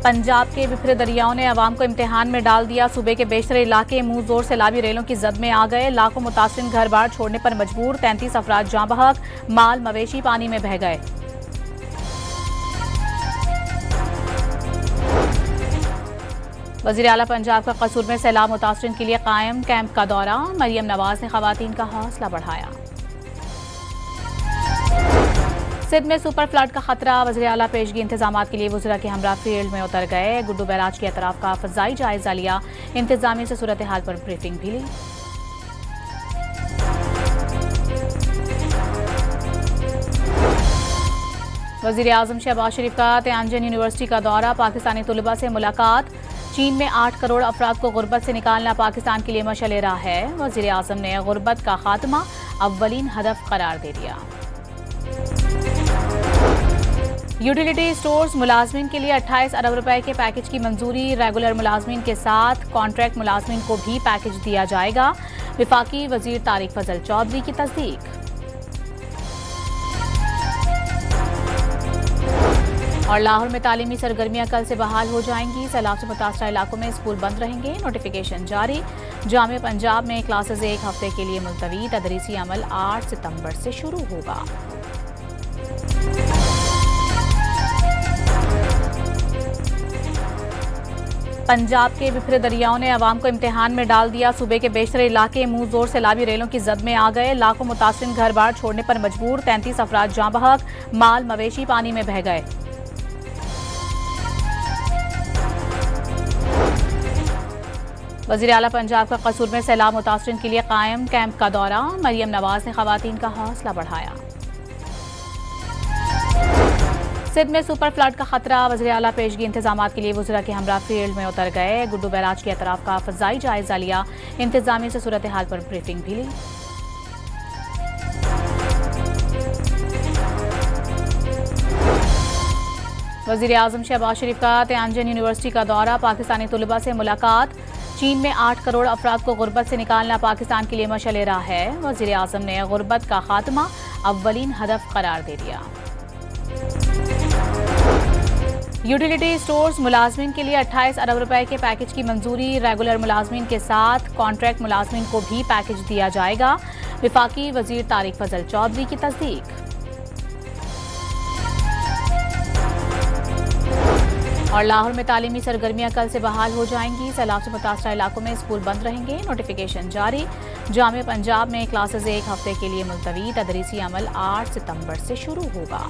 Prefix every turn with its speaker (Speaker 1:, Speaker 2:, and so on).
Speaker 1: पंजाब के बिखरे दरियाओं ने अवाम को इम्तिहान में डाल दिया। सूबे के बेशतर इलाके मुंह जोर सैलाबी रेलों की जद में आ गए। लाखों मुतासिर घर बार छोड़ने पर मजबूर। 33 अफराद जाँ बहक, माल मवेशी पानी में बह गए। वज़ीर आला पंजाब का कसूर में सैलाब मुतासिरीन के लिए कायम कैंप का दौरा। मरियम नवाज ने खवातीन का हौसला बढ़ाया। सिंध में सुपर फ्लड का खतरा। वज़ीर आला पेशगी इंतजाम के लिए वज़रा के हमरा फील्ड में उतर गए। गुड्डू बैराज के अतराफ का फ़ज़ाई जायजा लिया। इंतजामिया से सूरत हाल पर ब्रीफिंग भी ली। वज़ीर आज़म शहबाज शरीफ का तियानजिन यूनिवर्सिटी का दौरा। पाकिस्तानी तलबा से मुलाकात। चीन में 8 करोड़ अफराद को गुर्बत से निकालना पाकिस्तान के लिए मशअल राह है। वज़ीर आज़म ने गुर्बत का खात्मा अव्वलीन हदफ करार दे दिया। यूटिलिटी स्टोर्स मुलाजमीन के लिए 28 अरब रुपए के पैकेज की मंजूरी। रेगुलर मुलाजमीन के साथ कॉन्ट्रैक्ट मुलाजमीन को भी पैकेज दिया जाएगा। विफाकी वजीर तारिक फजल चौधरी की तस्दीक। और लाहौर में तालीमी सरगर्मियां कल से बहाल हो जाएंगी। सैलाब से मुतासरा इलाकों में स्कूल बंद रहेंगे। नोटिफिकेशन जारी। जामिया पंजाब में क्लासेज एक हफ्ते के लिए मुलतवी। तदरीसी अमल 8 सितंबर से शुरू होगा। पंजाब के बिखरे दरियाओं ने अवाम को इम्तिहान में डाल दिया। सूबे के बेशतर इलाके मुंह जोर सैलाबी रेलों की जद में आ गए। लाखों मुतासिर घर बार छोड़ने पर मजबूर। 33 अफराद जाँ बहक, माल मवेशी पानी में बह गए। वज़ीर आला पंजाब का कसूर में सैलाब मुतासिरीन के लिए कायम कैंप का दौरा। मरियम नवाज ने खवातीन का हौसला बढ़ाया। सिंध में सुपर फ्लड का खतरा। वज़ीर आला पेशगी इंतजाम के लिए वज़रा के हमरा फील्ड में उतर गए। गुड्डू बैराज के अतराफ का फ़ज़ाई जायजा लिया। इंतजामिया से सूरत हाल पर ब्रीफिंग भी ली। वज़ीर आज़म शहबाज शरीफ का तियानजिन यूनिवर्सिटी का दौरा। पाकिस्तानी तलबा से मुलाकात। चीन में 8 करोड़ अफराद को गुर्बत से निकालना पाकिस्तान के लिए मशअल राह है। वज़ीर आज़म ने गुर्बत का खात्मा अव्वलीन हदफ करार दे दिया। यूटिलिटी स्टोर्स मुलाजमीन के लिए 28 अरब रुपए के पैकेज की मंजूरी। रेगुलर मुलाजमीन के साथ कॉन्ट्रैक्ट मुलाजमीन को भी पैकेज दिया जाएगा। विफाकी वजीर तारिक फजल चौधरी की तस्दीक। और लाहौर में तालीमी सरगर्मियां कल से बहाल हो जाएंगी। सैलाब से मुतासरा इलाकों में स्कूल बंद रहेंगे। नोटिफिकेशन जारी। जामिया पंजाब में क्लासेज एक हफ्ते के लिए मुलतवी। तदरीसी अमल 8 सितंबर से शुरू होगा।